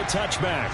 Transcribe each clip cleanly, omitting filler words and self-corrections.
touchback.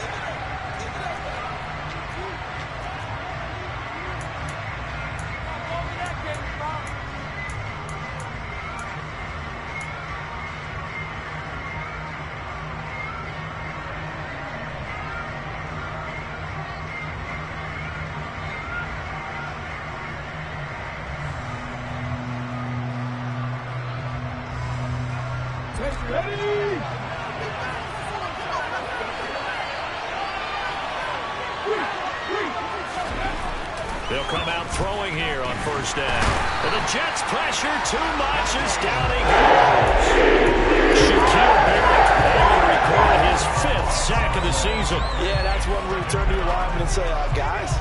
They'll come out throwing here on first down. And the Jets pressure too much as down he goes. Shaquille Barrett able to record his 5th sack of the season. Yeah, that's one where you turn to your lineman and say, guys,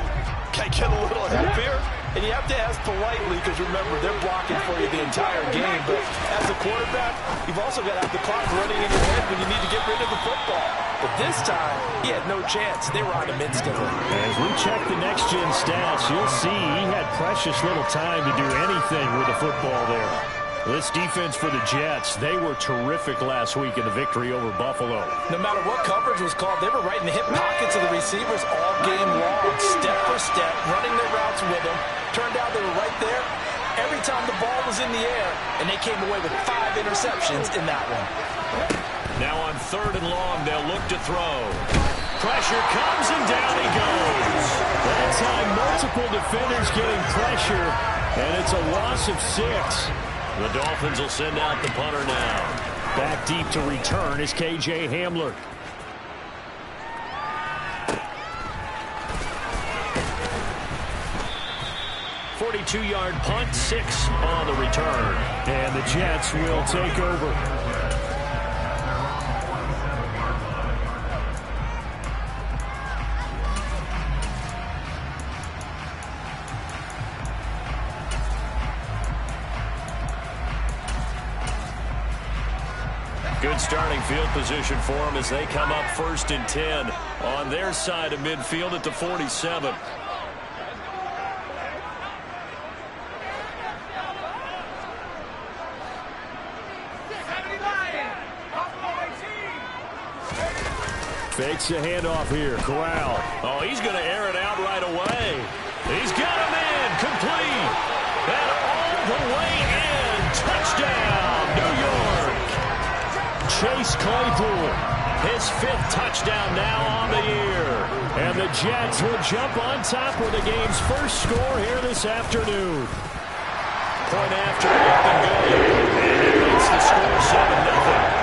can I get a little help here? And you have to ask politely because, remember, they're blocking for you the entire game. But as a quarterback, you've also got to have the clock running in your head when you need to get rid of the football. But this time, he had no chance. They were on him instantly. As we check the next-gen stats, you'll see he had precious little time to do anything with the football there. This defense for the Jets, they were terrific last week in the victory over Buffalo. No matter what coverage was called, they were right in the hip pockets of the receivers all game long, step for step, running their routes with them. Turned out they were right there every time the ball was in the air, and they came away with 5 interceptions in that one. Now on 3rd and long, they'll look to throw. Pressure comes, and down he goes. That time, multiple defenders getting pressure, and it's a loss of 6. The Dolphins will send out the punter now. Back deep to return is K.J. Hamler. .42-yard punt, 6 on the return. And the Jets will take over. Good starting field position for them as they come up 1st and 10 on their side of midfield at the 47. Fakes the handoff here. Corral. Oh, he's going to air it out right away. He's got him in. Complete. And all the way in. Touchdown, New York. Chase Claypool, his 5th touchdown now on the year. And the Jets will jump on top with the game's first score here this afternoon. Point after up and good. And it makes the score 7-0.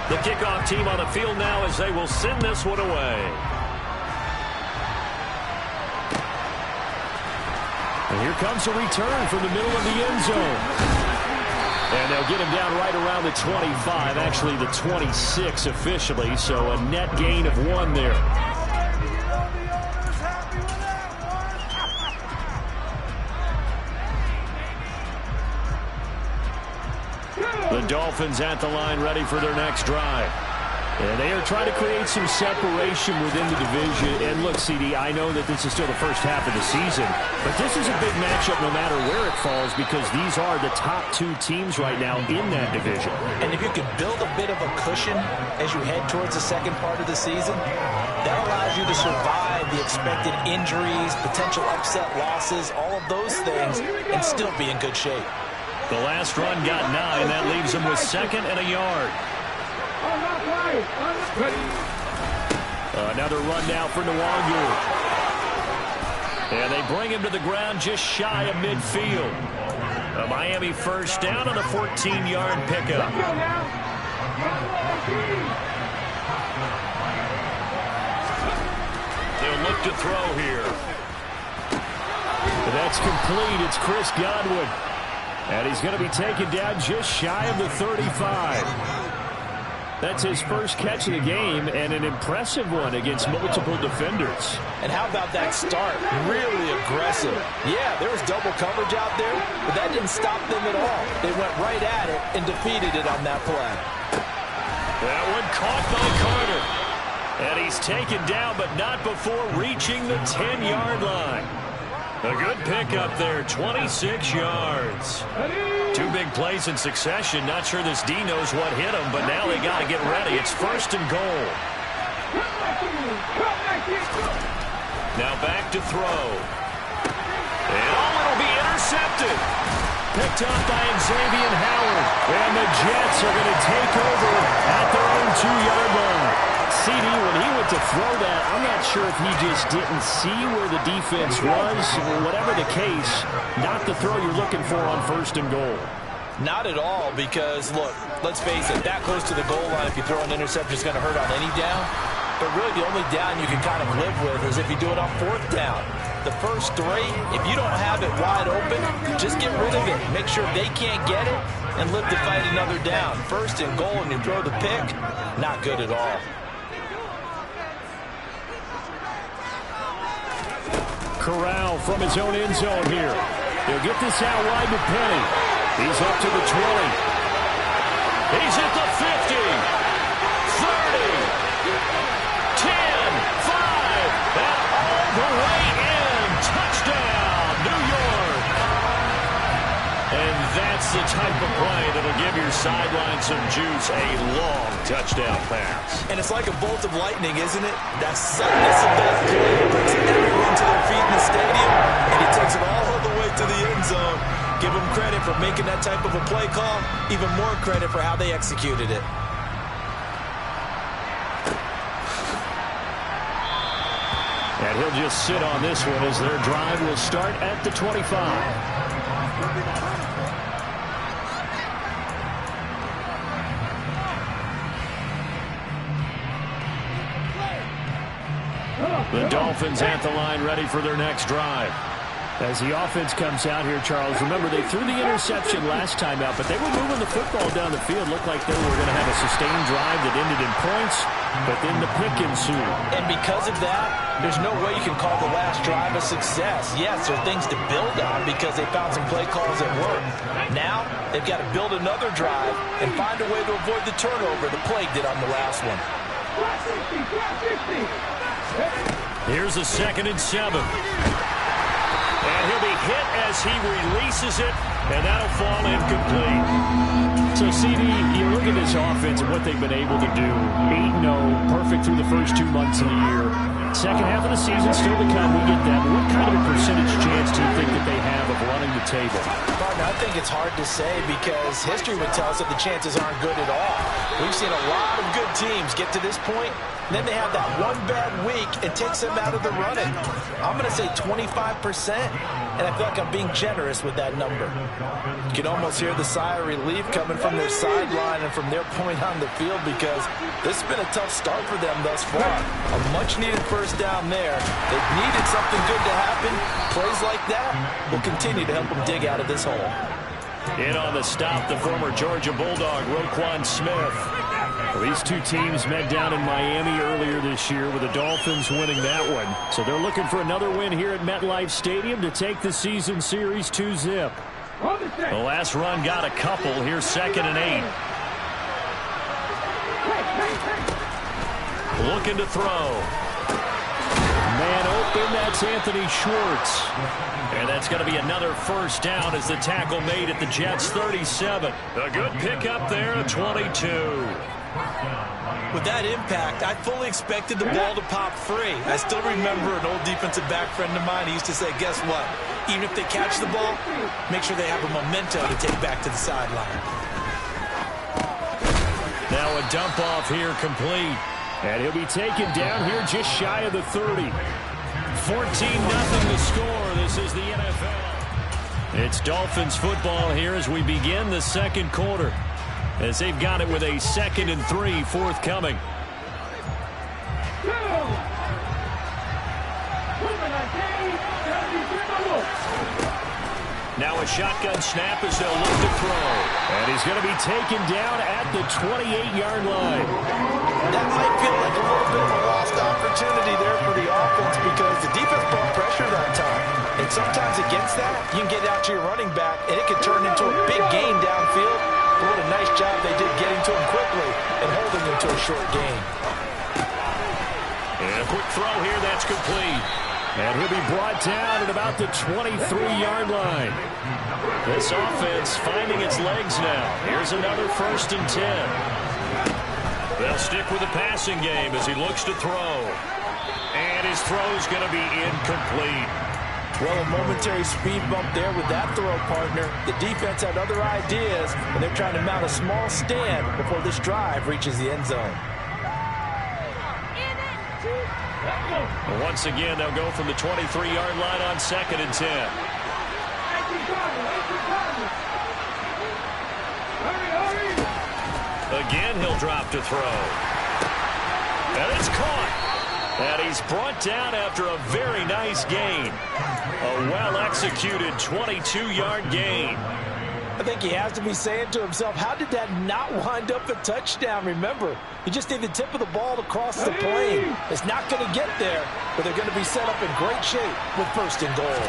The kickoff team on the field now as they will send this one away. And here comes a return from the middle of the end zone. And they'll get him down right around the 25, actually the 26 officially, so a net gain of 1 there. The Dolphins at the line ready for their next drive. And they are trying to create some separation within the division. And look, CD, I know that this is still the first half of the season, but this is a big matchup no matter where it falls because these are the top 2 teams right now in that division. And if you can build a bit of a cushion as you head towards the second part of the season, that allows you to survive the expected injuries, potential upset losses, all of those things, and still be in good shape. The last run got 9. That leaves them with 2nd and a yard. Another run now for Nwangu. And they bring him to the ground just shy of midfield. A Miami first down on a 14-yard pickup. They'll look to throw here. That's complete. It's Chris Godwin. And he's going to be taken down just shy of the 35. That's his first catch of the game, and an impressive one against multiple defenders. And how about that start? Really aggressive. Yeah, there was double coverage out there, but that didn't stop them at all. They went right at it and defeated it on that play. That one caught by Carter. And he's taken down, but not before reaching the 10-yard line. A good pickup there, 26 yards. big plays in succession. Not sure this D knows what hit him, but now they got to get ready. It's 1st and goal. Now back to throw. And it'll be intercepted. Picked up by Xavier Howard. And the Jets are going to take over at their own 2-yard line. CD, when he went to throw that, I'm not sure if he just didn't see where the defense was. Whatever the case, not the throw you're looking for on 1st and goal. Not at all, because, look, let's face it, that close to the goal line, if you throw an interception, is going to hurt on any down. But really, the only down you can kind of live with is if you do it on 4th down. The first 3, if you don't have it wide open, just get rid of it. Make sure they can't get it and live to fight another down. 1st and goal, and you throw the pick, not good at all. Corral from his own end zone here. He'll get this out wide to Penny. He's up to the 20. He's at the 50. 30. 10. 5. And all the way in. Touchdown, New York. And that's the type of play that'll give your sideline some juice. A long touchdown pass. And it's like a bolt of lightning, isn't it? That suddenness of that play brings everyone to their feet in the stadium, and he takes it all the way to the end zone. Give him credit for making that type of a play call. Even more credit for how they executed it. And he'll just sit on this one as their drive will start at the 25. The Dolphins at the line ready for their next drive. As the offense comes out here, Charles, remember they threw the interception last time out, but they were moving the football down the field. Looked like they were going to have a sustained drive that ended in points, but then the pick ensued. And because of that, there's no way you can call the last drive a success. Yes, there are things to build on because they found some play calls that work. Now, they've got to build another drive and find a way to avoid the turnover the Plague did on the last one. Here's a 2nd and 7. And he'll be hit as he releases it, and that'll fall incomplete. So, CD, you look at this offense and what they've been able to do. 8-0, perfect through the first 2 months of the year. Second half of the season still to come. We get that. But what kind of a percentage chance do you think that they have of running the table? Partner, I think it's hard to say because history would tell us that the chances aren't good at all. We've seen a lot of good teams get to this point, and then they have that one bad week and takes them out of the running. I'm going to say 25%, and I feel like I'm being generous with that number. You can almost hear the sigh of relief coming from their sideline and from their point on the field because this has been a tough start for them thus far. A much-needed first down there. They've needed something good to happen. Plays like that will continue to help them dig out of this hole. In on the stop, the former Georgia Bulldog, Roquan Smith. Well, these two teams met down in Miami earlier this year with the Dolphins winning that one. So they're looking for another win here at MetLife Stadium to take the season series 2-zip. The last run got a couple. Here's 2nd and 8. Looking to throw. Man open, that's Anthony Schwartz. And that's going to be another first down as the tackle made at the Jets' 37. A good pickup there at 22. With that impact, I fully expected the ball to pop free. I still remember an old defensive back friend of mine. He used to say, guess what? Even if they catch the ball, make sure they have a memento to take back to the sideline. Now a dump off here complete. And he'll be taken down here just shy of the 30. 14-0 the score. This is the NFL. It's Dolphins football here as we begin the second quarter. As they've got it with a 2nd and 3 forthcoming. Now a shotgun snap as they'll look to throw. And he's going to be taken down at the 28-yard line. That might feel like a little bit of a lost opportunity there for the offense because the defense brought pressure that time. And sometimes against that, you can get out to your running back, and it can turn into a big gain downfield. But what a nice job they did getting to him quickly and holding him to a short gain. And a quick throw here, that's complete. And he'll be brought down at about the 23-yard line. This offense finding its legs now. Here's another 1st and 10. They'll stick with the passing game as he looks to throw. And his throw's going to be incomplete. Well, a momentary speed bump there with that throw, partner. The defense had other ideas, and they're trying to mount a small stand before this drive reaches the end zone. Once again, they'll go from the 23-yard line on 2nd and 10. Again, he'll drop to throw. And it's caught. And he's brought down after a very nice gain. A well-executed 22-yard gain. I think he has to be saying to himself, how did that not wind up a touchdown? Remember, he just need the tip of the ball to cross the plane. It's not going to get there, but they're going to be set up in great shape with 1st and goal.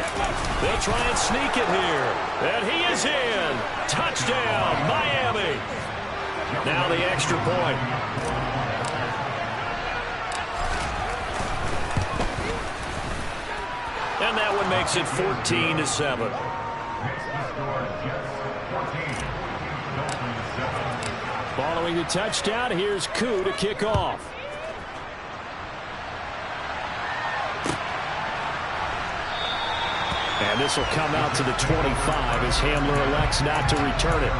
They'll try and sneak it here. And he is in. Touchdown, Miami. Now the extra point. And that one makes it 14-7. Following the touchdown, here's Koo to kick off. And this will come out to the 25 as Hamler elects not to return it.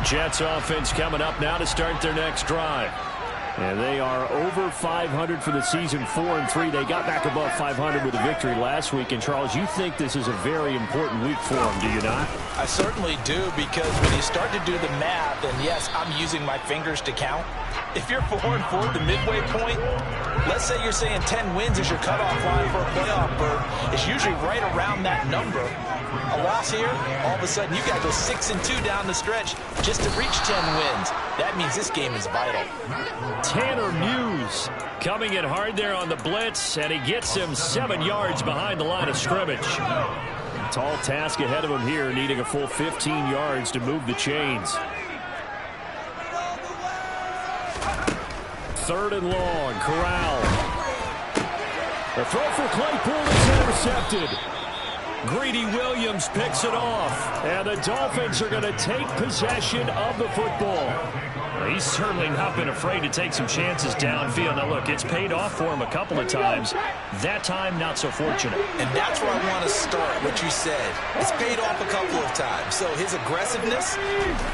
Jets offense coming up now to start their next drive. And they are over 500 for the season, 4-3. They got back above 500 with a victory last week. And, Charles, you think this is a very important week for them, do you not? I certainly do, because when you start to do the math, and yes, I'm using my fingers to count. If you're 4-4 at the midway point, let's say you're saying 10 wins is your cutoff line for a playoff berth. It's usually right around that number. A loss here, all of a sudden you got to go 6-2 down the stretch just to reach 10 wins. That means this game is vital. Tanner Muse coming in hard there on the blitz, and he gets him 7 yards behind the line of scrimmage. Tall task ahead of him here, needing a full 15 yards to move the chains. 3rd and long, Corral. The throw for Claypool is intercepted. Greedy Williams picks it off, and the Dolphins are going to take possession of the football. He's certainly not been afraid to take some chances downfield. Now, look, it's paid off for him a couple of times. That time, not so fortunate. And that's where I want to start, what you said. It's paid off a couple of times. So his aggressiveness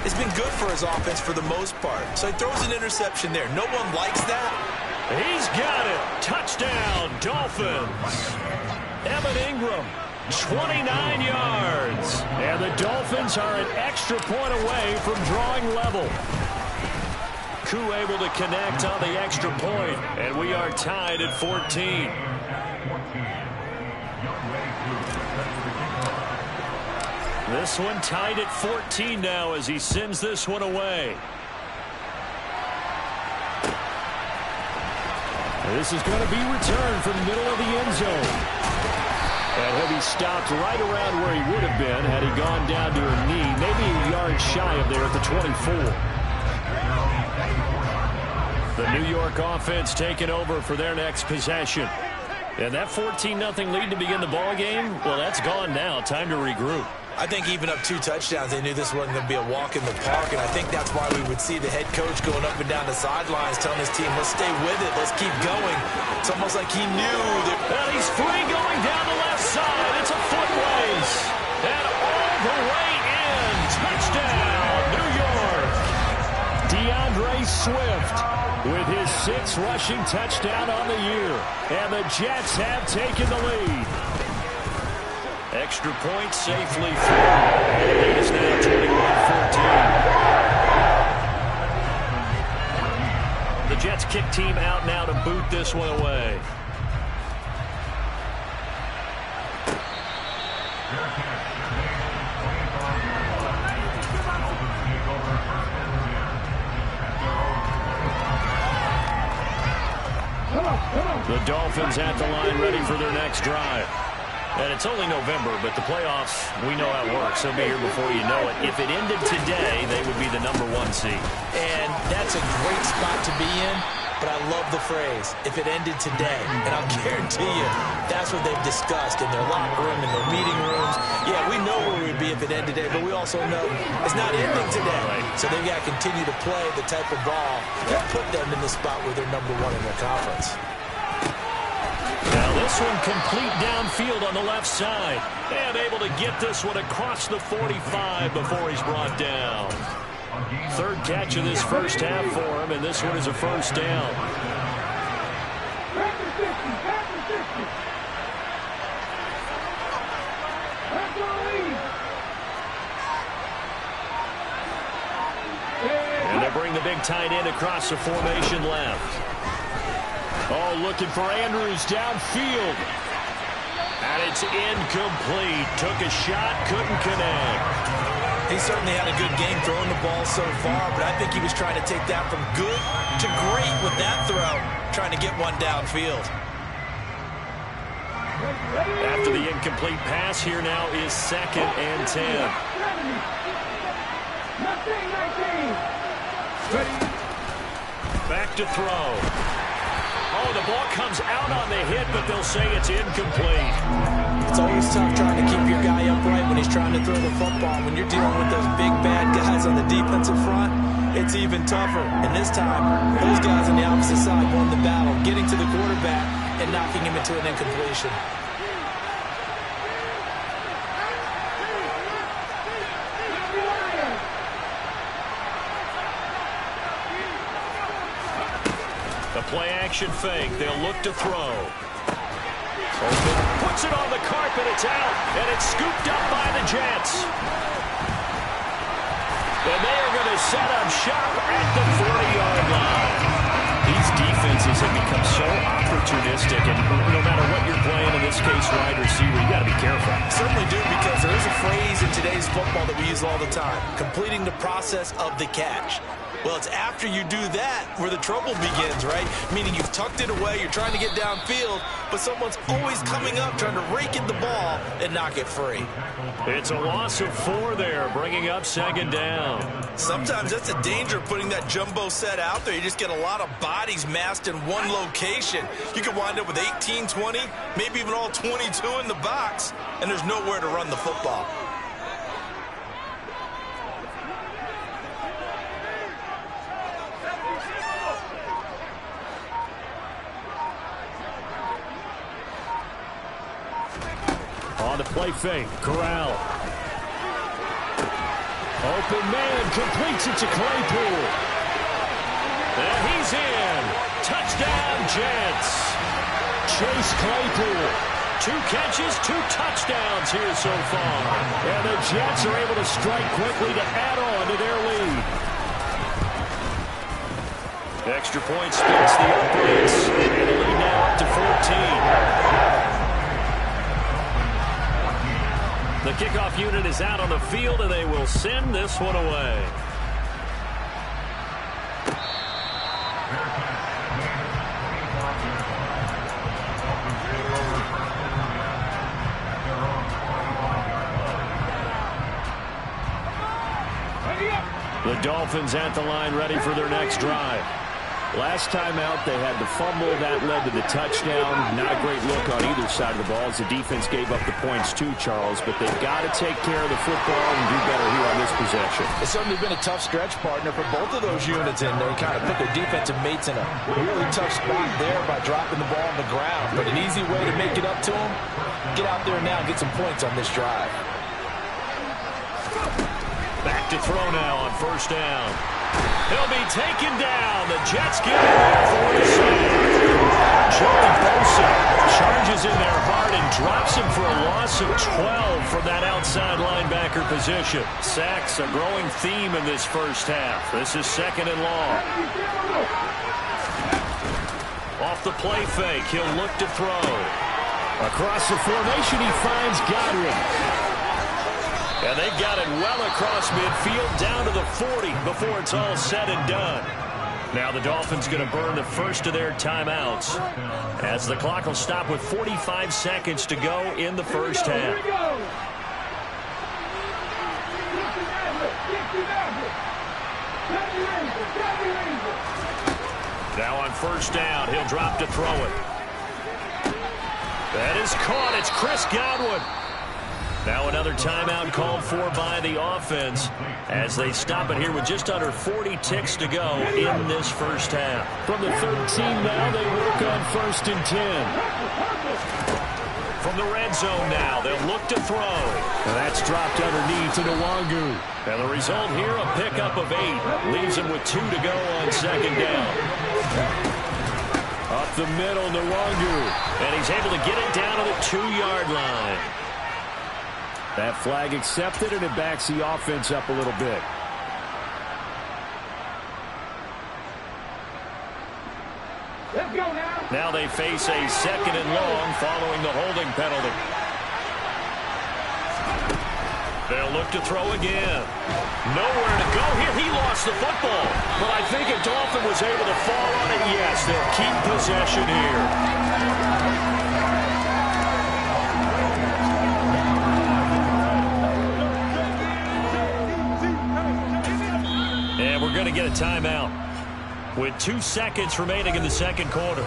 has been good for his offense for the most part. So he throws an interception there. No one likes that. He's got it. Touchdown, Dolphins. Evan Ingram, 29 yards. And the Dolphins are an extra point away from drawing level. Koo able to connect on the extra point, and we are tied at 14. This one tied at 14 now as he sends this one away. This is going to be returned from the middle of the end zone. And he'll be stopped right around where he would have been had he gone down to a knee, maybe a yard shy of there at the 24. The New York offense taking over for their next possession. And that 14-0 lead to begin the ball game, well, that's gone now. Time to regroup. I think even up 2 touchdowns, they knew this wasn't going to be a walk in the park, and I think that's why we would see the head coach going up and down the sidelines telling his team, let's stay with it, let's keep going. It's almost like he knew that. And he's free going down the left side. It's a foot race. And all the way in. Touchdown, New York. DeAndre Swift with his 6th rushing touchdown on the year. And the Jets have taken the lead. Extra point safely through. And it is now 21-14. The Jets kick team out now to boot this one away. The Dolphins at the line ready for their next drive. And it's only November, but the playoffs, we know how it works. They'll be here before you know it. If it ended today, they would be the #1 seed. And that's a great spot to be in, but I love the phrase, if it ended today. And I'll guarantee you, that's what they've discussed in their locker room, in their meeting rooms. Yeah, we know where we would be if it ended today, but we also know it's not ending today. Right. So they've got to continue to play the type of ball that put them in the spot where they're #1 in their conference. Now this one complete downfield on the left side. And able to get this one across the 45 before he's brought down. Third catch of this first half for him, and this one is a first down. And they bring the big tight end across the formation left. Oh, looking for Andrews downfield. And it's incomplete. Took a shot, couldn't connect. He certainly had a good game throwing the ball so far, but I think he was trying to take that from good to great with that throw, trying to get one downfield. After the incomplete pass, here now is 2nd and 10. Back to throw. Oh, the ball comes out on the hit, but they'll say it's incomplete. It's always tough trying to keep your guy upright when he's trying to throw the football. When you're dealing with those big, bad guys on the defensive front, it's even tougher. And this time, those guys on the opposite side won the battle, getting to the quarterback and knocking him into an incompletion. Play-action fake. They'll look to throw. Open. Puts it on the carpet. It's out. And it's scooped up by the Jets. And they are going to set up shop at the 40-yard line. These defenses have become so opportunistic. And no matter what you're playing, in this case, wide receiver, you got to be careful. Certainly do, because there is a phrase in today's football that we use all the time. Completing the process of the catch. Well, it's after you do that where the trouble begins, right? Meaning you've tucked it away, you're trying to get downfield, but someone's always coming up trying to rake in the ball and knock it free. It's a loss of 4 there, bringing up 2nd down. Sometimes that's the danger of putting that jumbo set out there. You just get a lot of bodies massed in one location. You could wind up with 18, 20, maybe even all 22 in the box, and there's nowhere to run the football. On the play fake, Corral. Open man, completes it to Claypool. And he's in. Touchdown, Jets. Chase Claypool. 2 catches, 2 touchdowns here so far. And the Jets are able to strike quickly to add on to their lead. Extra point spins the upgrades. And the lead now up to 14. The kickoff unit is out on the field, and they will send this one away. The Dolphins at the line, ready for their next drive. Last time out, they had the fumble. That led to the touchdown. Not a great look on either side of the ball as the defense gave up the points too, Charles. But they've got to take care of the football and do better here on this possession. It's certainly been a tough stretch, partner, for both of those units in there. Kind of put their defensive mates in a really tough spot there by dropping the ball on the ground. But an easy way to make it up to them, get out there now and get some points on this drive. Back to throw now on first down. He'll be taken down. The Jets get him there for the sack. Joey Bosa charges in their heart and drops him for a loss of 12 from that outside linebacker position. Sacks a growing theme in this first half. This is 2nd and long. Off the play fake, he'll look to throw. Across the formation, he finds Godwin. And they got it well across midfield, down to the 40 before it's all said and done. Now the Dolphins going to burn the first of their timeouts as the clock will stop with 45 seconds to go in the first half. Now on first down, he'll drop to throw it. That is caught. It's Chris Godwin. Now another timeout called for by the offense as they stop it here with just under 40 ticks to go in this first half. From the 13 now, they work on 1st and 10. From the red zone now, they'll look to throw. And that's dropped underneath to Nwangu. And the result here, a pickup of 8. Leaves him with 2 to go on second down. Up the middle, Nwangu. And he's able to get it down to the 2-yard line. That flag accepted, and it backs the offense up a little bit. Let's go now. Now they face a 2nd and long following the holding penalty. They'll look to throw again. Nowhere to go here. He lost the football. But I think if Dolphin was able to fall on it, yes, they'll keep possession here. And we're going to get a timeout with 2 seconds remaining in the second quarter.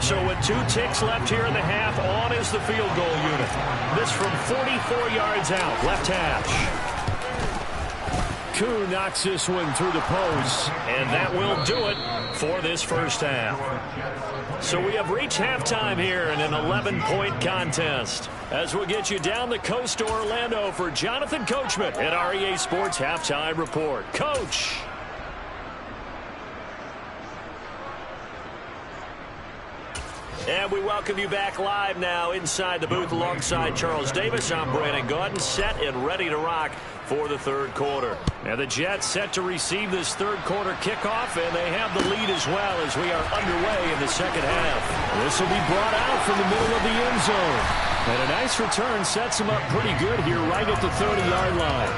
So with 2 ticks left here in the half, on is the field goal unit. This from 44 yards out, left hash. Koo knocks this one through the post. And that will do it for this first half. So we have reached halftime here in an 11-point contest. As we'll get you down the coast to Orlando for Jonathan Coachman at our EA Sports Halftime Report. Coach. And we welcome you back live now inside the booth alongside Charles Davis. I'm Brandon Gaudin, set and ready to rock for the third quarter. Now the Jets set to receive this third quarter kickoff, and they have the lead as well as we are underway in the second half. This will be brought out from the middle of the end zone. And a nice return sets them up pretty good here right at the 30-yard line.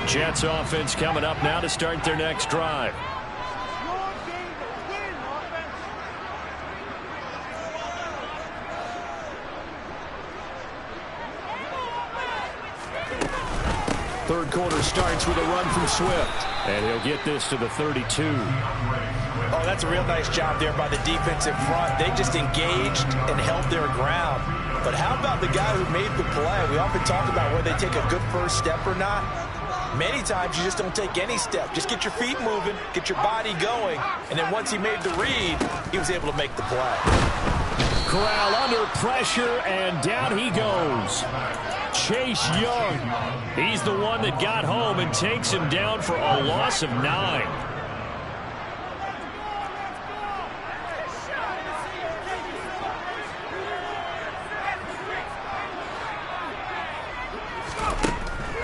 Jets offense coming up now to start their next drive. Third quarter starts with a run from Swift. And he'll get this to the 32. Oh, that's a real nice job there by the defense in front. They just engaged and held their ground. But how about the guy who made the play? We often talk about whether they take a good first step or not. Many times you just don't take any step. Just get your feet moving, get your body going, and then once he made the read, he was able to make the play. Corral under pressure, and down he goes. Chase Young. He's the one that got home and takes him down for a loss of 9.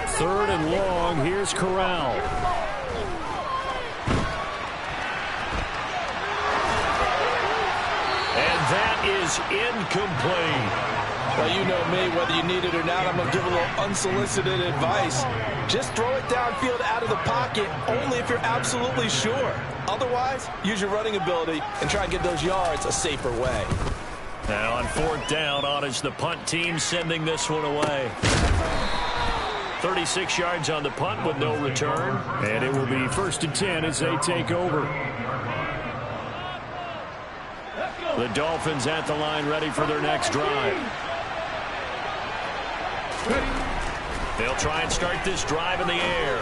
Third and long. Here's Corral. And that is incomplete. Well, you know me, whether you need it or not, I'm going to give a little unsolicited advice. Just throw it downfield out of the pocket only if you're absolutely sure. Otherwise, use your running ability and try and get those yards a safer way. Now on fourth down, on is the punt team sending this one away. 36 yards on the punt with no return. And it will be 1st and 10 as they take over. The Dolphins at the line ready for their next drive. They'll try and start this drive in the air.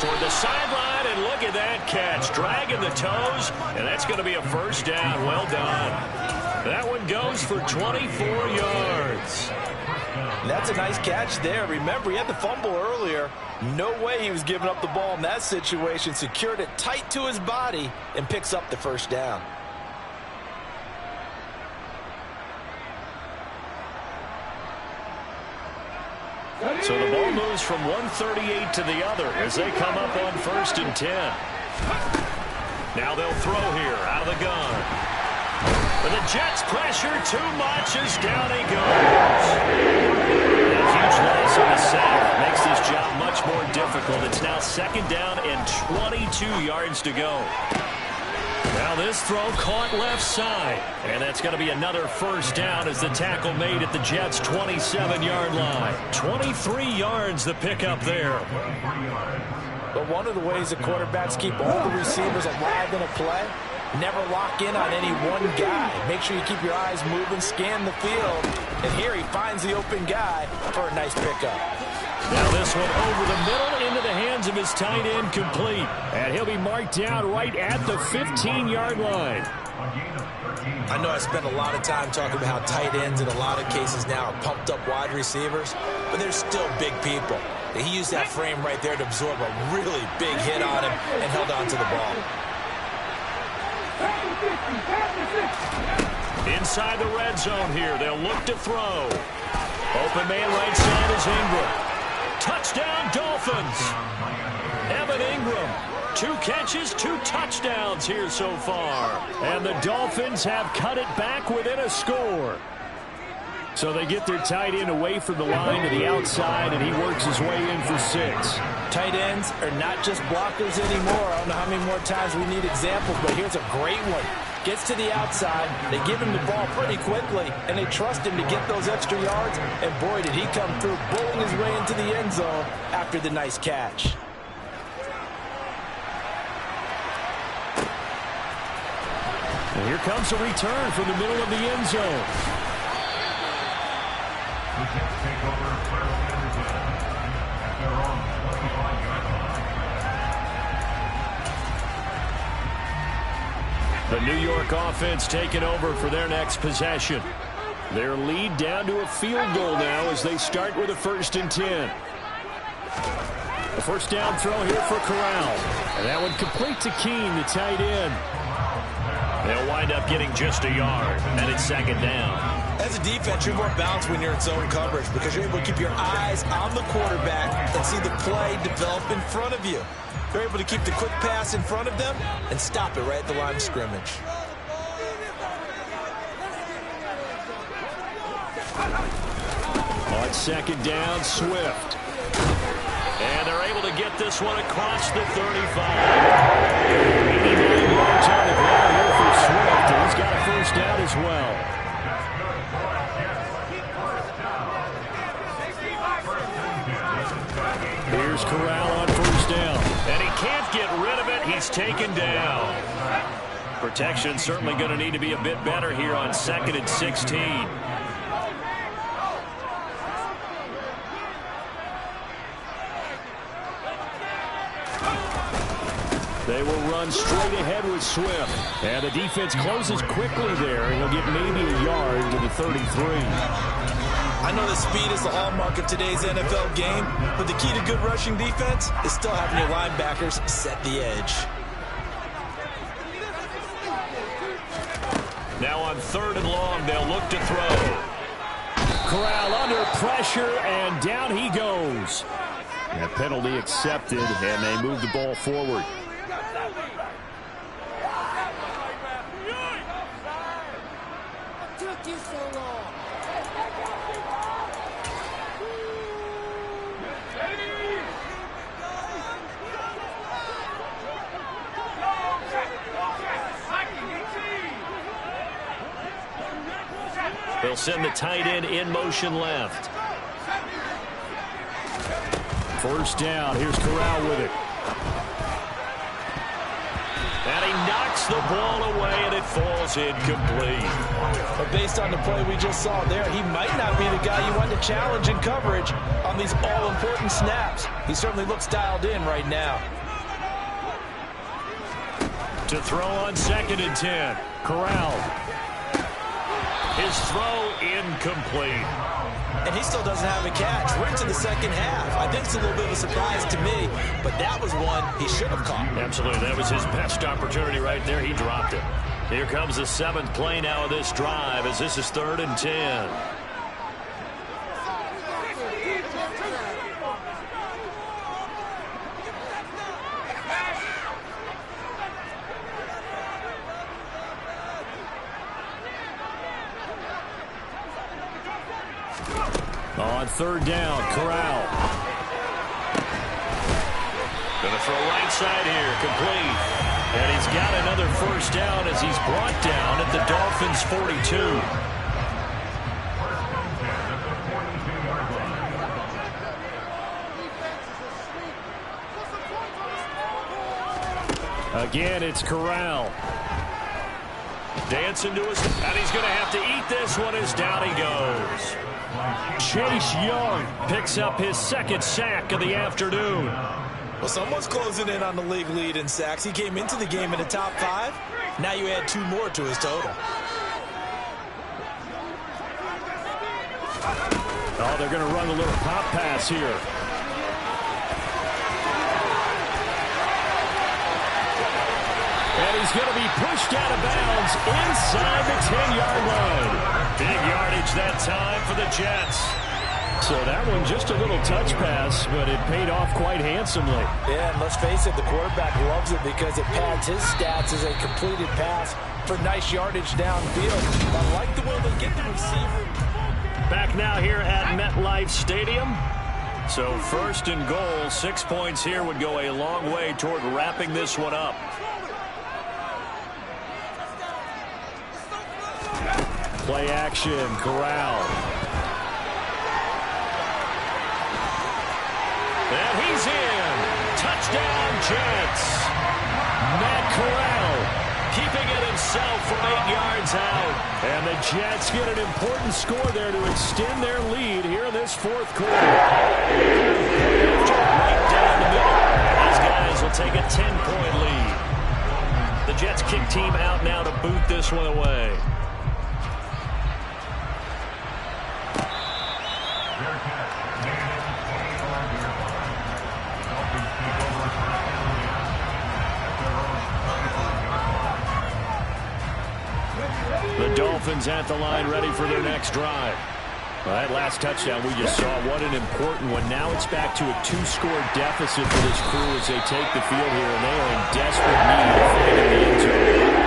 Toward the sideline, and look at that catch. Dragging the toes, and that's going to be a first down. Well done. That one goes for 24 yards. That's a nice catch there. Remember, he had the fumble earlier. No way he was giving up the ball in that situation. Secured it tight to his body and picks up the first down. So the ball moves from 138 to the other as they come up on 1st and 10. Now they'll throw here out of the gun. But the Jets pressure too much as down he goes. A huge loss on the sack makes this job much more difficult. It's now 2nd down and 22 yards to go. Now this throw caught left side. And that's going to be another 1st down as the tackle made at the Jets' 27-yard line. 23 yards the pickup there. But one of the ways the quarterbacks keep all the receivers alive in a play, never lock in on any one guy. Make sure you keep your eyes moving, scan the field. And here he finds the open guy for a nice pickup. Now this one over the middle into the hands of his tight end, complete. And he'll be marked down right at the 15-yard line. I know I spent a lot of time talking about how tight ends in a lot of cases now are pumped up wide receivers, but they're still big people. He used that frame right there to absorb a really big hit on him and held on to the ball. Inside the red zone here, they'll look to throw. Open man right side is Ingram. Touchdown Dolphins. Evan Ingram. 2 catches, 2 touchdowns here so far. And the Dolphins have cut it back within a score. So they get their tight end away from the line to the outside, and he works his way in for 6. Tight ends are not just blockers anymore. I don't know how many more times we need examples, but here's a great one. Gets to the outside, they give him the ball pretty quickly, and they trust him to get those extra yards, and boy, did he come through, bowling his way into the end zone after the nice catch. And here comes a return from the middle of the end zone. The New York offense taking over for their next possession. Their lead down to a field goal now as they start with a 1st and 10. A 1st down throw here for Corral. And that one complete to Keene, the tight end. They'll wind up getting just a yard, and it's 2nd down. As a defense, you're more balanced when you're in zone coverage because you're able to keep your eyes on the quarterback and see the play develop in front of you. You're able to keep the quick pass in front of them and stop it right at the line of scrimmage. On 2nd down, Swift. And they're able to get this one across the 35. 89 yards on the ground here for Swift, and he's got a 1st down as well. Here's Corral on 1st down. And he can't get rid of it. He's taken down. Protection certainly going to need to be a bit better here on 2nd and 16. They will run straight ahead with Swift. And the defense closes quickly there, and he'll get maybe a yard to the 33. I know that speed is the hallmark of today's NFL game, but the key to good rushing defense is still having your linebackers set the edge. Now on 3rd and long, they'll look to throw. Corral under pressure, and down he goes. And a penalty accepted, and they move the ball forward. They'll send the tight end in motion left. 1st down. Here's Corral with it. And he knocks the ball away, and it falls incomplete. But based on the play we just saw there, he might not be the guy you want to challenge in coverage on these all-important snaps. He certainly looks dialed in right now. To throw on 2nd and 10. Corral. His throw incomplete. And he still doesn't have a catch. We're into the 2nd half. I think it's a little bit of a surprise to me, but that was one he should have caught. Absolutely. That was his best opportunity right there. He dropped it. Here comes the 7th play now of this drive as this is 3rd and 10. On third down, Corral. Gonna throw right side here, complete. And he's got another first down as he's brought down at the Dolphins' 42. Again, it's Corral. Dancing to his, and he's going to have to eat this one as down he goes. Chase Young picks up his second sack of the afternoon. Well, someone's closing in on the league lead in sacks. He came into the game in the top 5. Now you add 2 more to his total. Oh, they're going to run a little pop pass here. And he's going to be pushed out of bounds inside the 10-yard line. Big yardage that time for the Jets. So that one just a little touch pass, but it paid off quite handsomely. Yeah, and let's face it, the quarterback loves it because it pads his stats as a completed pass for nice yardage downfield. I like the way they get the receiver. Back now here at MetLife Stadium. So first and goal, 6 points here would go a long way toward wrapping this one up. Play action, Corral. And he's in. Touchdown, Jets. Matt Corral keeping it himself from 8 yards out. And the Jets get an important score there to extend their lead here in this fourth quarter. Right down the middle. These guys will take a 10-point lead. The Jets kick team out now to boot this one away. The Dolphins at the line ready for their next drive. Well, that last touchdown we just saw, what an important one. Now it's back to a 2-score deficit for this crew as they take the field here, and they are in desperate need of finding the end zone.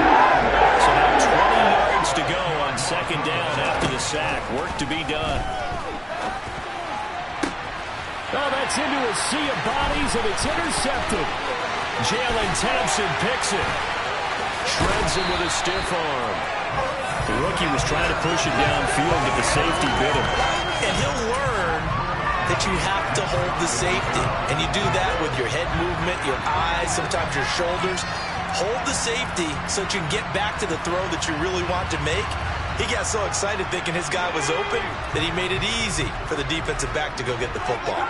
So now 20 yards to go on second down after the sack. Work to be done. Oh, that's into a sea of bodies, and it's intercepted. Jalen Thompson picks it. Shreds him with a stiff arm. The rookie was trying to push it downfield, but the safety bit him. And he'll learn that you have to hold the safety. And you do that with your head movement, your eyes, sometimes your shoulders. Hold the safety so that you can get back to the throw that you really want to make. He got so excited thinking his guy was open that he made it easy for the defensive back to go get the football.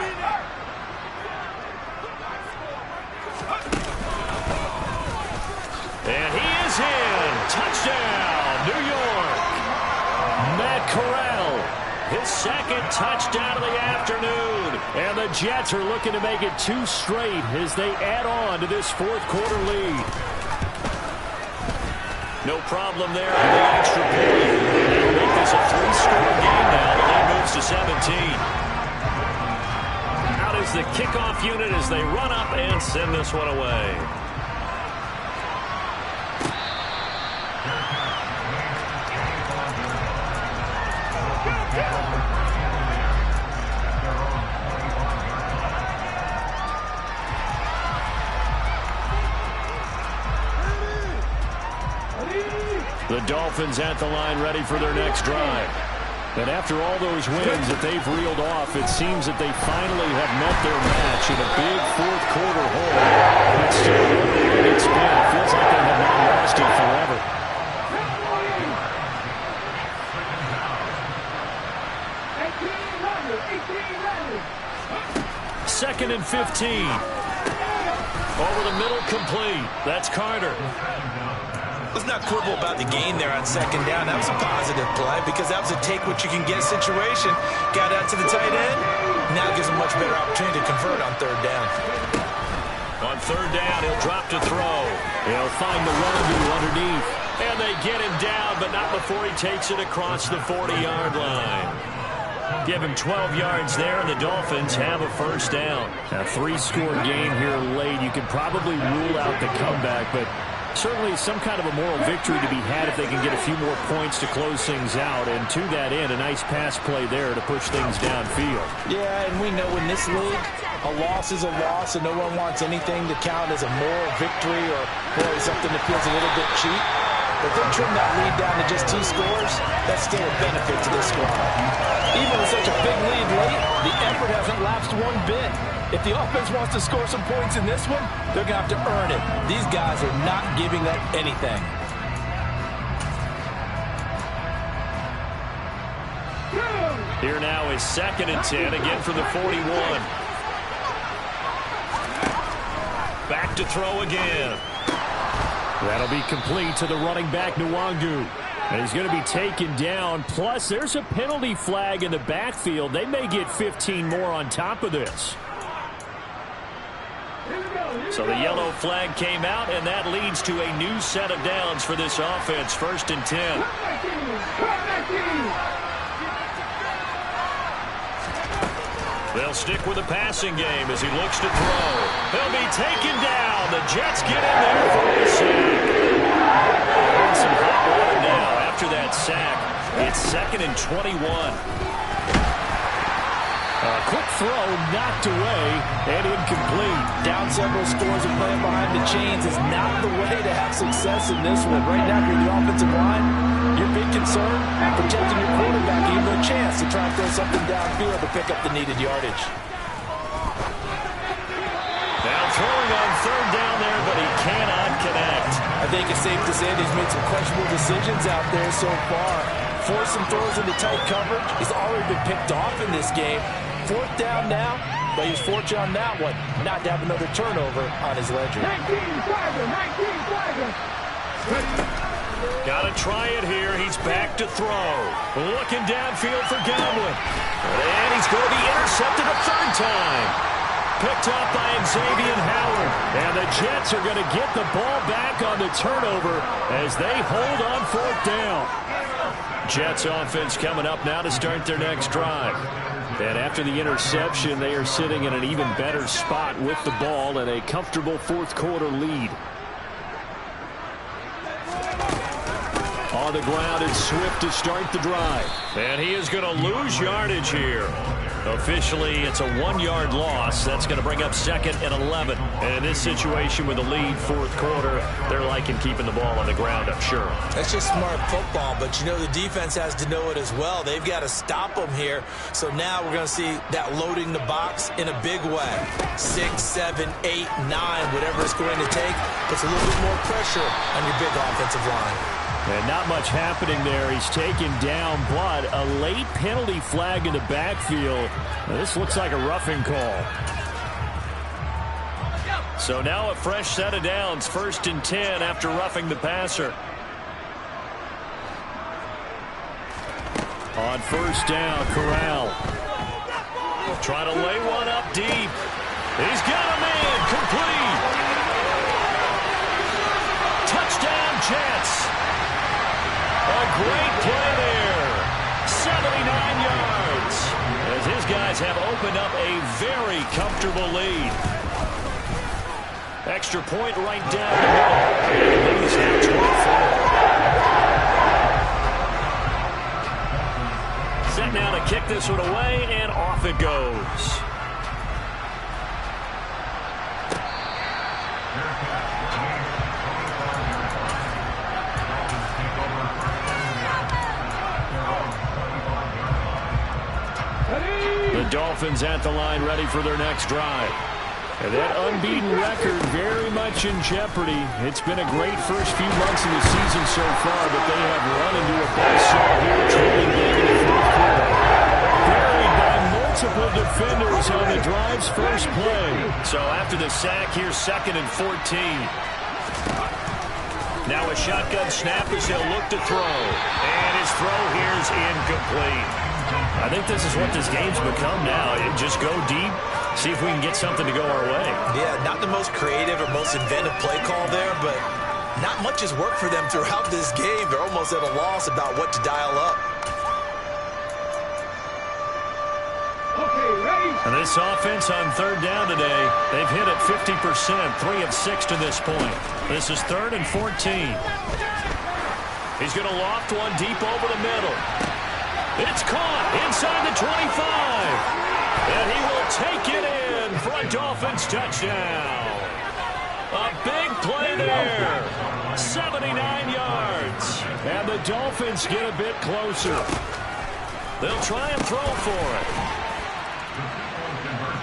And he is in. Touchdown, New York. Matt Corral, his second touchdown of the afternoon. And the Jets are looking to make it 2 straight as they add on to this fourth quarter lead. No problem there on the extra point. They'll make this a 3-score game now. The lead moves to 17. Out is the kickoff unit as they run up and send this one away. The Dolphins at the line ready for their next drive. And after all those wins that they've reeled off, it seems that they finally have met their match in a big fourth quarter hole. But still, it's been. It feels like they have not lost it forever. Second and 15. Over the middle, complete. That's Carter. Let's not quibble about the gain there on second down. That was a positive play because that was a take-what-you-can-get situation. Got out to the tight end. Now gives him a much better opportunity to convert on third down. On third down, he'll drop to throw. He'll find the running underneath. And they get him down, but not before he takes it across the 40-yard line. Give him 12 yards there, and the Dolphins have a first down. A 3-score game here late. You could probably rule out the comeback, but Certainly some kind of a moral victory to be had if they can get a few more points to close things out. And to that end, a nice pass play there to push things downfield. Yeah, and we know in this league, a loss is a loss, and no one wants anything to count as a moral victory or boy, something that feels a little bit cheap. But they trim that lead down to just 2 scores. That's still a benefit to this squad. Even with such a big lead late, the effort hasn't lapsed one bit. If the offense wants to score some points in this one, they're going to have to earn it. These guys are not giving up anything. Here now is 2nd and 10, again for the 41. Back to throw again. That'll be complete to the running back, Nwangu. And he's going to be taken down. Plus, there's a penalty flag in the backfield. They may get 15 more on top of this. So the yellow flag came out, and that leads to a new set of downs for this offense. 1st and 10. They'll stick with the passing game as he looks to throw. He'll be taken down. The Jets get in there for a sack. Some hot water now after that sack. It's 2nd and 21. A quick throw knocked away and incomplete. Down several scores and playing behind the chains is not the way to have success in this one. Right now, if you're the offensive line, your big concern, protecting your quarterback, give him a chance to try and throw something downfield to pick up the needed yardage. Now throwing on 3rd down there, but he cannot connect. I think it's safe to say that he's made some questionable decisions out there so far. Forced some throws into tight coverage. He's already been picked off in this game. 4th down now, but he was fortunate on that one not to have another turnover on his ledger. 19 flagger. Got to try it here. He's back to throw. Looking downfield for Godwin. And he's going to be intercepted a 3rd time. Picked up by Xavier Howard. And the Jets are going to get the ball back on the turnover as they hold on 4th down. Jets offense coming up now to start their next drive. And after the interception, they are sitting in an even better spot with the ball and a comfortable 4th quarter lead. On the ground, it's Swift to start the drive. And he is going to lose yardage here. Officially, it's a 1-yard loss. That's going to bring up 2nd and 11. And in this situation with a lead 4th quarter, they're liking keeping the ball on the ground, I'm sure. That's just smart football, but you know the defense has to know it as well. They've got to stop them here. So now we're going to see that loading the box in a big way. 6, 7, 8, 9, whatever it's going to take, puts a little bit more pressure on your big offensive line. And not much happening there. He's taken down, but a late penalty flag in the backfield. Now, this looks like a roughing call. So now a fresh set of downs. 1st and 10 after roughing the passer. On 1st down, Corral. Trying to lay one up deep. He's got a man. Complete. Touchdown, Jets. A great play there. 79 yards. As his guys have opened up a very comfortable lead. Extra point right down the middle. He's now 24. Set now to kick this one away, and off it goes. The Dolphins at the line ready for their next drive. And that unbeaten record very much in jeopardy. It's been a great first few months of the season so far, but they have run into a buzzsaw here, trailing big in the 4th quarter. Buried by multiple defenders on the drive's first play. So after the sack, here's 2nd and 14. Now a shotgun snap as he'll look to throw. And his throw here is incomplete. I think this is what this game's become now. Just go deep, see if we can get something to go our way. Yeah, not the most creative or most inventive play call there, but not much has worked for them throughout this game. They're almost at a loss about what to dial up. And this offense on third down today, they've hit it 50%, 3 of 6 to this point. This is 3rd and 14. He's going to loft one deep over the middle. It's caught inside the 25. And he will take it in for a Dolphins touchdown. A big play there. 79 yards. And the Dolphins get a bit closer. They'll try and throw for it.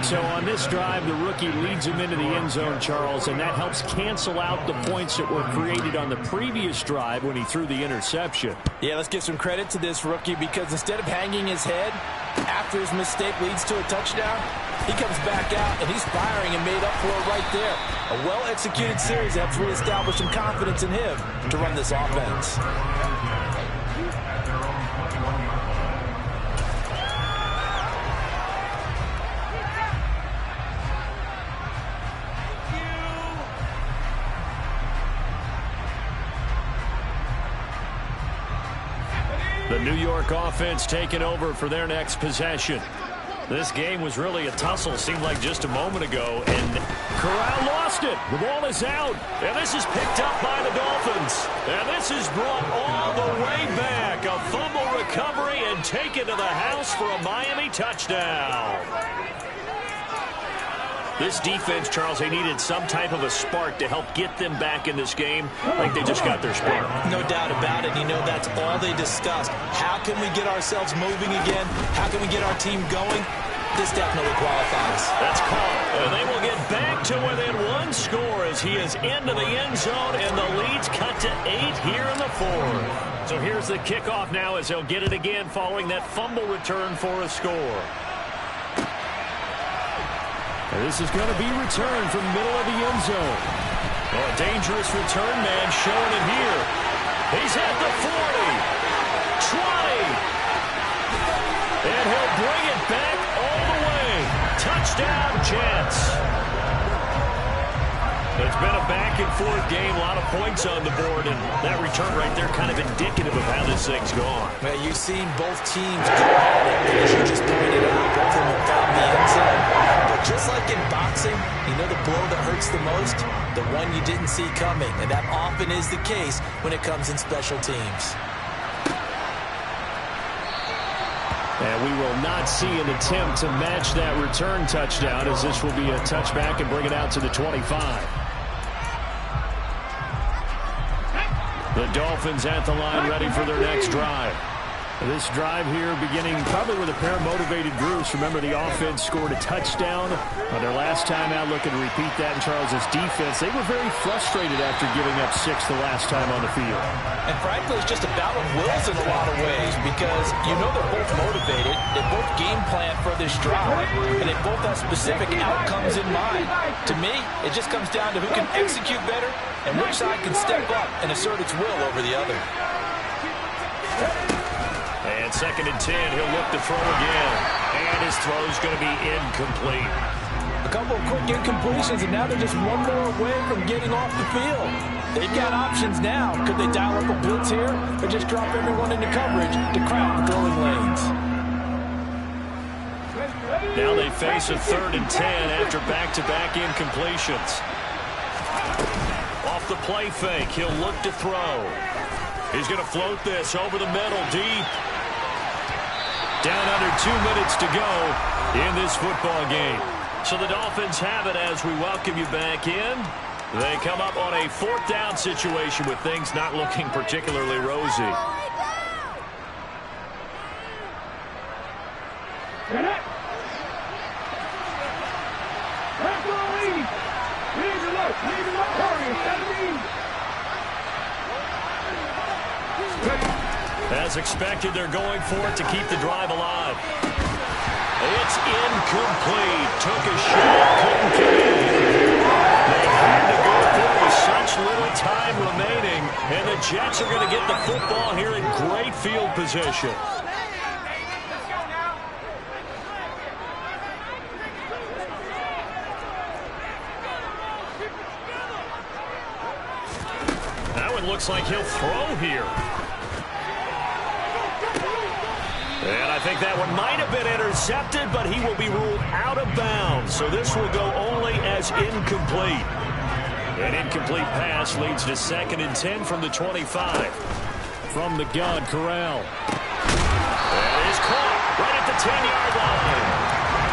So on this drive, the rookie leads him into the end zone, Charles, and that helps cancel out the points that were created on the previous drive when he threw the interception. Yeah, let's give some credit to this rookie because instead of hanging his head after his mistake leads to a touchdown, he comes back out and he's firing and made up for it right there. A well-executed series that helps reestablish some confidence in him to run this offense. The New York offense taking over for their next possession. This game was really a tussle, seemed like just a moment ago, and Corral lost it. The ball is out, and this is picked up by the Dolphins. And this is brought all the way back. A fumble recovery and taken to the house for a Miami touchdown. This defense, Charles, they needed some type of a spark to help get them back in this game. I think they just got their spark. No doubt about it. You know, that's all they discussed. How can we get ourselves moving again? How can we get our team going? This definitely qualifies. That's caught. And they will get back to within 1 score as he is into the end zone, and the lead's cut to 8 here in the 4th. So here's the kickoff now as they'll get it again following that fumble return for a score. And this is going to be returned from the middle of the end zone. Oh, a dangerous return man showing it here. He's at the 40, 20, and he'll bring it back all the way. Touchdown, Jets. It's been a back-and-forth game, a lot of points on the board, and that return right there kind of indicative of how this thing's gone. Well, you've seen both teams go at it, as you just pointed out. Both of them have found the end zone. But just like in boxing, you know the blow that hurts the most? The one you didn't see coming, and that often is the case when it comes in special teams. And we will not see an attempt to match that return touchdown, as this will be a touchback and bring it out to the 25. The Dolphins at the line ready for their next drive. This drive here beginning probably with a pair of motivated groups. Remember, the offense scored a touchdown on their last time out, looking to repeat that in Charles's defense. They were very frustrated after giving up 6 the last time on the field. And frankly, it's just a battle of wills in a lot of ways because you know they're both motivated. They both game plan for this drive, and they both have specific outcomes in mind. To me, it just comes down to who can execute better and which side can step up and assert its will over the other. And 2nd and 10, he'll look to throw again. And his throw's going to be incomplete. A couple of quick incompletions, and now they're just one more away from getting off the field. They've got options now. Could they dial up a blitz here or just drop everyone into coverage to crowd the throwing lanes? Now they face a 3rd and 10 after back-to-back incompletions. Off the play fake, he'll look to throw. He's going to float this over the middle, deep. Down under 2 minutes to go in this football game. So the Dolphins have it as we welcome you back in. They come up on a 4th down situation with things not looking particularly rosy. As expected, they're going for it to keep the drive alive. It's incomplete. Took a shot, couldn't get it. They had to go for it with such little time remaining, and the Jets are going to get the football here in great field position. That one looks like he'll throw here. And I think like that one might have been intercepted, but he will be ruled out of bounds. So this will go only as incomplete. An incomplete pass leads to 2nd and 10 from the 25. From the gun, Corral. That is caught right at the 10-yard line.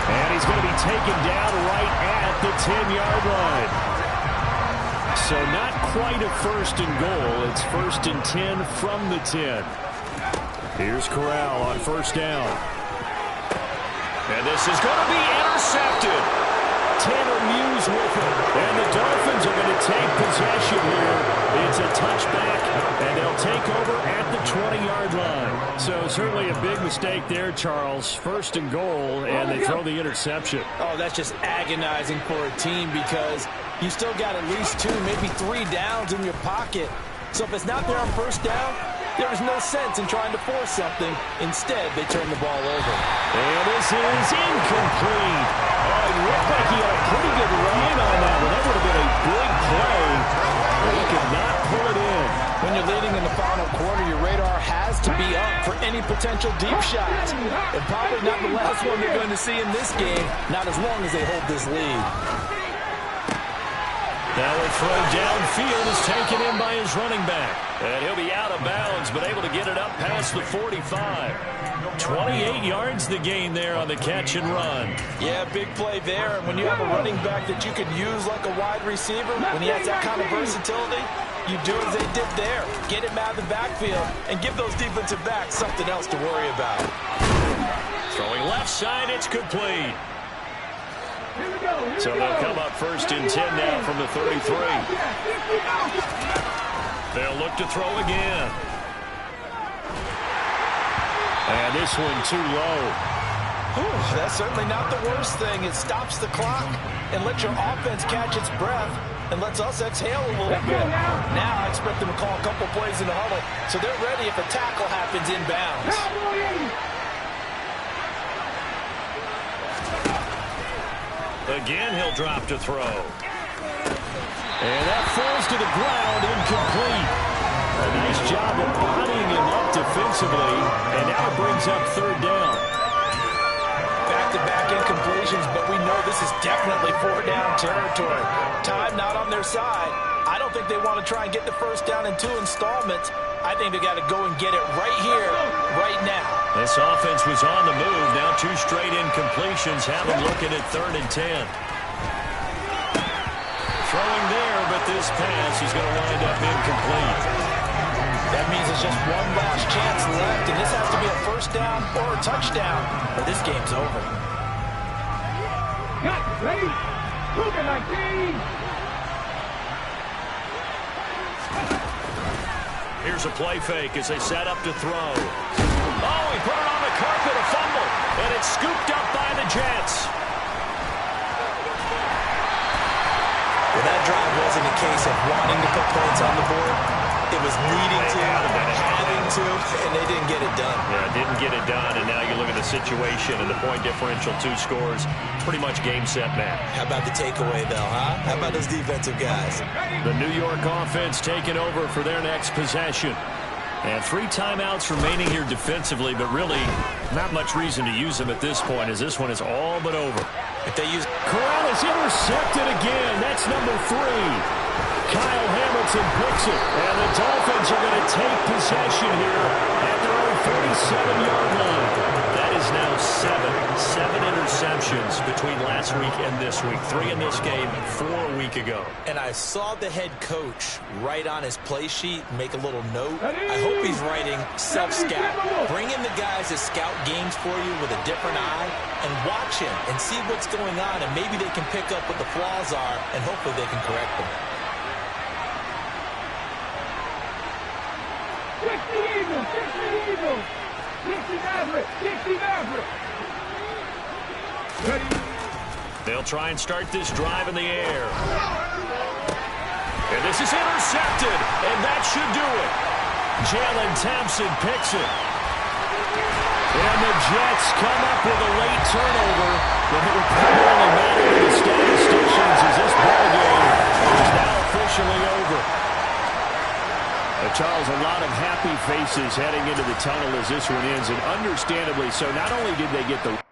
And he's going to be taken down right at the 10-yard line. So not quite a 1st and goal. It's 1st and 10 from the 10. Here's Corral on 1st down. And this is going to be intercepted. Tanner Muse with it. And the Dolphins are going to take possession here. It's a touchback, and they'll take over at the 20-yard line. So certainly a big mistake there, Charles. 1st and goal, and they throw the interception. Oh, that's just agonizing for a team because you still got at least 2, maybe 3 downs in your pocket. So if it's not there on 1st down, there is no sense in trying to force something. Instead, they turn the ball over. And this is incomplete. Oh, it looked like he had a pretty good line on that one. That would have been a big play, but he could not pull it in. When you're leading in the final quarter, your radar has to be up for any potential deep shots. And probably not the last one they're going to see in this game, not as long as they hold this lead. Now a throw downfield is taken in by his running back. And he'll be out of bounds, but able to get it up past the 45. 28 yards the gain there on the catch and run. Yeah, big play there. And when you have a running back that you could use like a wide receiver, when he has that kind of versatility, you do as they did there. Get him out of the backfield and give those defensive backs something else to worry about. Throwing left side, it's complete. So they'll come up 1st and 10 now from the 33. They'll look to throw again. And this one too low. Whew, that's certainly not the worst thing. It stops the clock and lets your offense catch its breath and lets us exhale a little bit. Now I expect them to call a couple plays in the huddle so they're ready if a tackle happens inbounds. Again, he'll drop to throw. And that falls to the ground, incomplete. A nice job of bodying him up defensively, and now it brings up 3rd down. Back-to-back incompletions, but we know this is definitely 4-down territory. Time not on their side. I don't think they want to try and get the 1st down in 2 installments. I think they got to go and get it right here, right now. This offense was on the move. Now 2 straight incompletions have them looking at 3rd and 10. Throwing there, but this pass is going to wind up incomplete. That means it's just one last chance left, and this has to be a 1st down or a touchdown, or this game's over. Got ready. Moving like these. Here's a play fake as they set up to throw. Oh, he put it on the carpet, a fumble, and it's scooped up by the Jets. Well, that drive wasn't a case of wanting to put points on the board. It was needing to, having to, and they didn't get it done. Yeah, didn't get it done, and now you look at the situation and the point differential, 2 scores, pretty much game, set, match. How about the takeaway, though, huh? How about those defensive guys? The New York offense taking over for their next possession. And 3 timeouts remaining here defensively, but really not much reason to use them at this point, as this one is all but over. If they use Corral is intercepted again. That's number 3. Kyle Hamilton picks it, and the Dolphins are going to take possession here at their own 47-yard line. That is now 7 interceptions between last week and this week. 3 in this game, 4 a week ago. And I saw the head coach write on his play sheet, make a little note. I hope he's writing self-scout. Bring in the guys to scout games for you with a different eye and watch him and see what's going on, and maybe they can pick up what the flaws are, and hopefully they can correct them. 60 Eagles, 60 Eagles. 60 Maverick, 60 Maverick. Ready. They'll try and start this drive in the air. And this is intercepted, and that should do it. Jalen Thompson picks it. And the Jets come up with a late turnover, but it would primarily matter to the statisticians as this ball game is now officially over. Charles, a lot of happy faces heading into the tunnel as this one ends, and understandably so. Not only did they get the